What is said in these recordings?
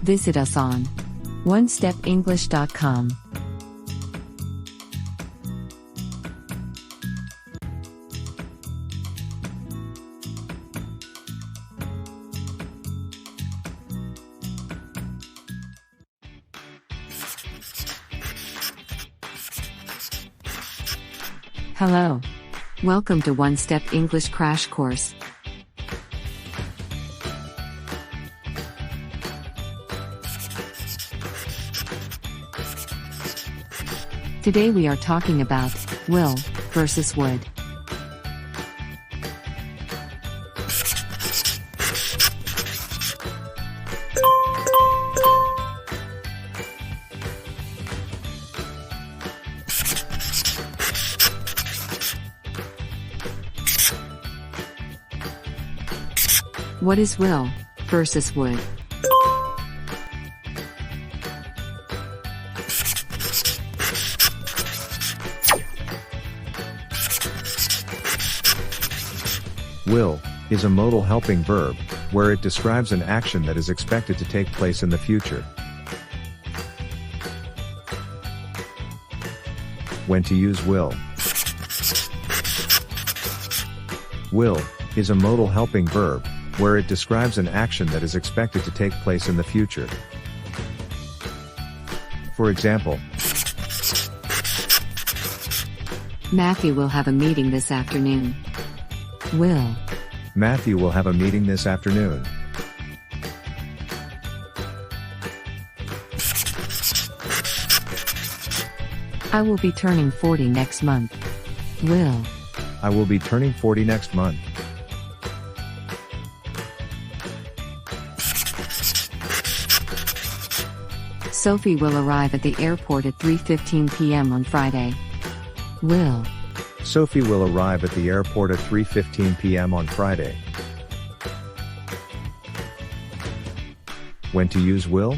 Visit us on onestepenglish.com. Hello. Welcome to One Step English Crash Course. Today we are talking about will versus would. What is will versus would? Will is a modal helping verb, where it describes an action that is expected to take place in the future. When to use will. Will is a modal helping verb, where it describes an action that is expected to take place in the future. For example, Matthew will have a meeting this afternoon. Will. Matthew will have a meeting this afternoon. I will be turning 40 next month. Will. I will be turning 40 next month. Sophie will arrive at the airport at 3:15 p.m. on Friday. Will. Sophie will arrive at the airport at 3:15 p.m. on Friday. When to use will?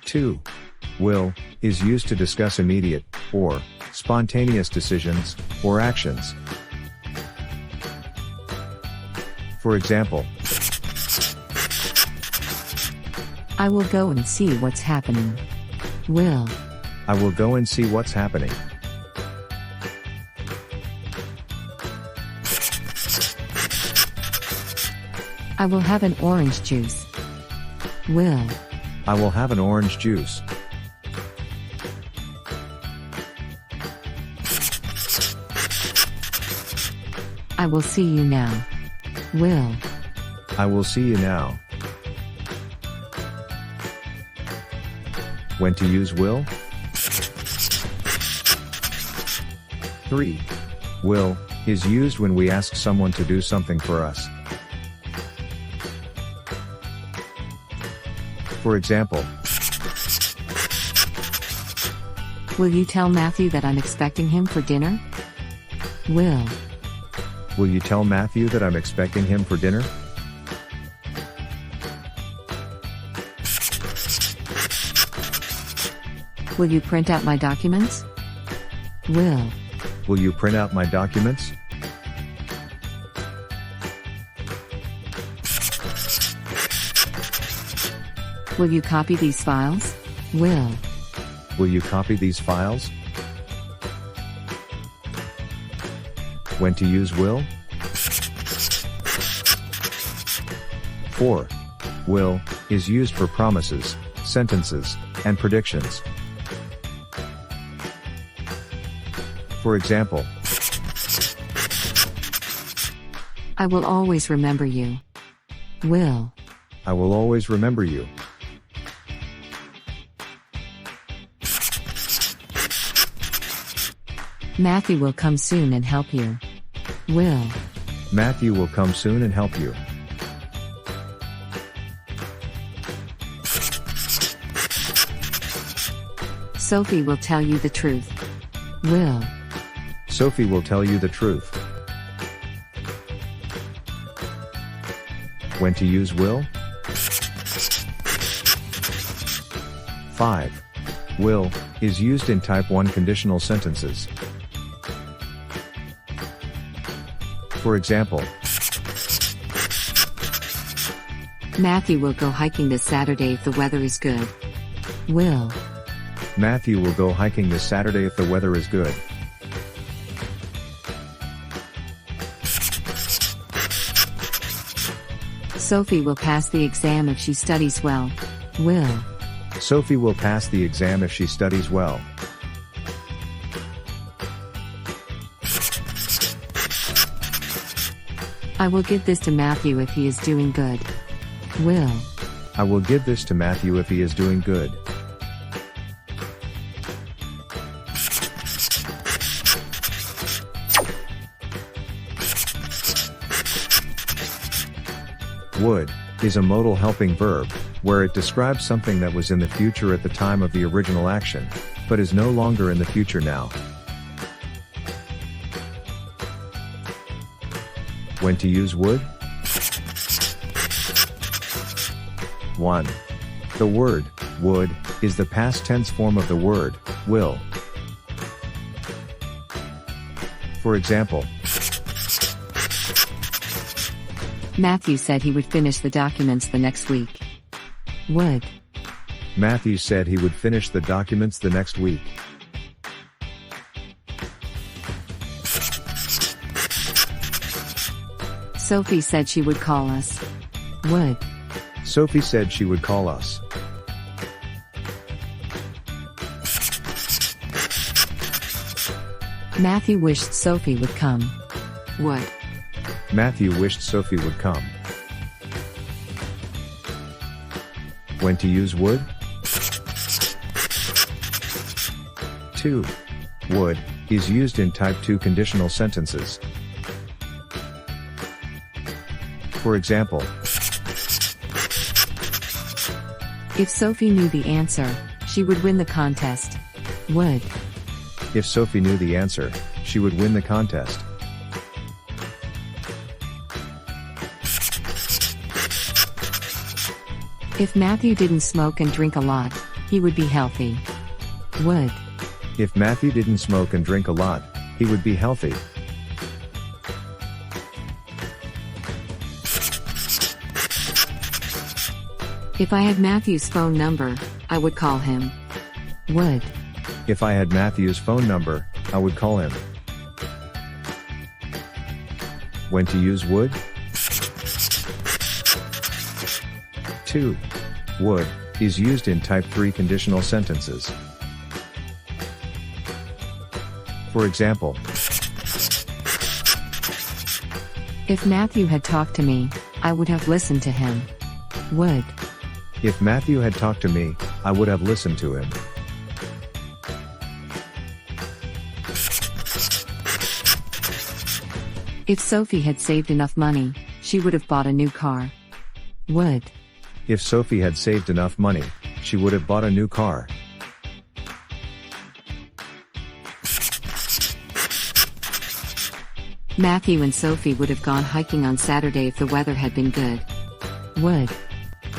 2. Will is used to discuss immediate or spontaneous decisions or actions. For example, I will go and see what's happening. Will. I will go and see what's happening. I will have an orange juice. Will. I will have an orange juice. I will see you now. Will. I will see you now. When to use will? 3. Will is used when we ask someone to do something for us. For example, Will you tell Matthew that I'm expecting him for dinner? Will. will you tell Matthew that I'm expecting him for dinner? Will you print out my documents? Will. Will you print out my documents? Will you copy these files? Will. Will you copy these files? When to use will? 4. Will is used for promises, sentences, and predictions. For example, I will always remember you. Will. I will always remember you. Matthew will come soon and help you. Will. Matthew will come soon and help you. Sophie will tell you the truth. Will. Sophie will tell you the truth. When to use will? 5. Will is used in type 1 conditional sentences. For example, Matthew will go hiking this Saturday if the weather is good. Will. Matthew will go hiking this Saturday if the weather is good. Sophie will pass the exam if she studies well. Will. Sophie will pass the exam if she studies well. I will give this to Matthew if he is doing good. Will. I will give this to Matthew if he is doing good. Would is a modal helping verb, where it describes something that was in the future at the time of the original action, but is no longer in the future now. When to use would? 1. The word would is the past tense form of the word will. For example, Matthew said he would finish the documents the next week. Would. Matthew said he would finish the documents the next week. Sophie said she would call us. Would. Sophie said she would call us. Matthew wished Sophie would come. Would. Matthew wished Sophie would come. When to use would? 2. Would is used in type 2 conditional sentences. For example, if Sophie knew the answer, she would win the contest. Would. if Sophie knew the answer, she would win the contest. If Matthew didn't smoke and drink a lot, he would be healthy. Would. If Matthew didn't smoke and drink a lot, he would be healthy. If I had Matthew's phone number, I would call him. Would. If I had Matthew's phone number, I would call him. When to use would? 2. Would is used in type 3 conditional sentences. For example, if Matthew had talked to me, I would have listened to him. Would. if Matthew had talked to me, I would have listened to him. If Sophie had saved enough money, she would have bought a new car. Would. If Sophie had saved enough money, she would have bought a new car. Matthew and Sophie would have gone hiking on Saturday if the weather had been good. Would.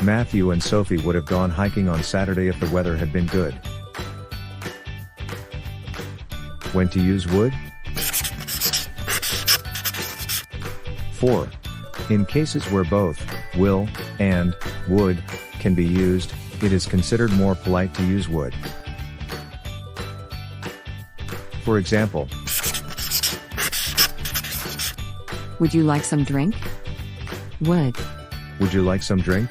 Matthew and Sophie would have gone hiking on Saturday if the weather had been good. When to use would? 4. In cases where both will and would can be used, it is considered more polite to use would. For example, Would you like some drink? Would. would you like some drink?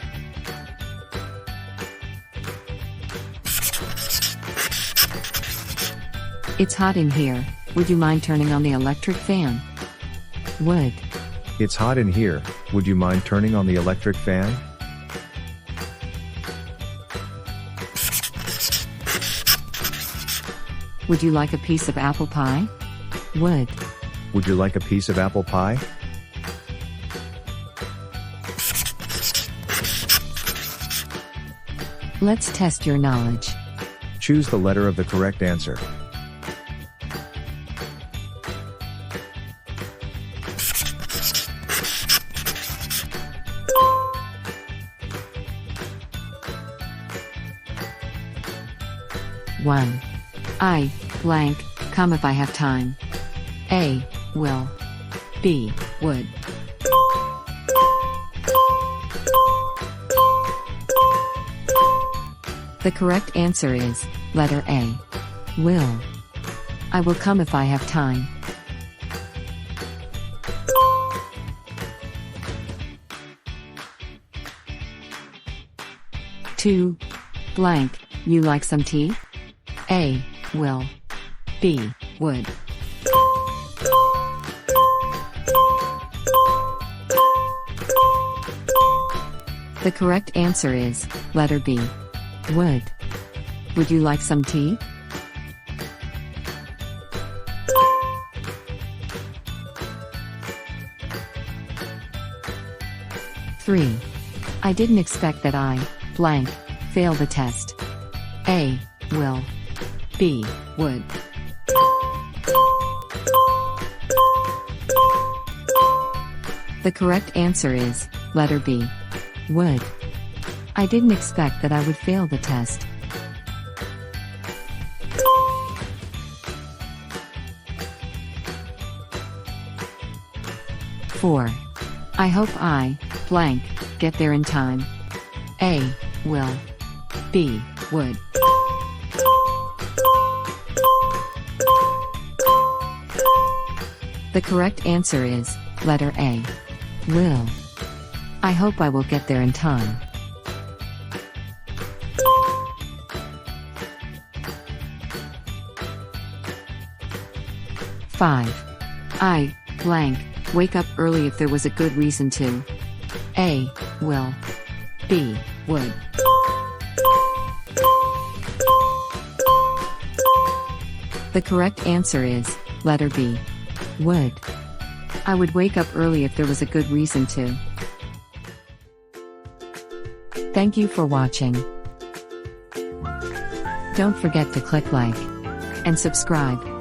It's hot in here, would you mind turning on the electric fan? Would. It's hot in here, would you mind turning on the electric fan? Would you like a piece of apple pie? Would. Would you like a piece of apple pie? Let's test your knowledge. Choose the letter of the correct answer. One. I, blank, come if I have time. A, will. B, would. The correct answer is letter A. Will. I will come if I have time. 2. Blank, you like some tea? A. Will. B. Would. The correct answer is letter B. Would. Would you like some tea? 3. I didn't expect that I, blank, fail the test. A. Will. B. Would. The correct answer is letter B. Would. I didn't expect that I would fail the test. 4. I hope I, blank, get there in time. A. Will. B. Would. The correct answer is letter A. Will. I hope I will get there in time. 5. I, blank, wake up early if there was a good reason to. A. Will. B. Would. The correct answer is letter B. Would. I would wake up early if there was a good reason to. Thank you for watching. Don't forget to click like and subscribe.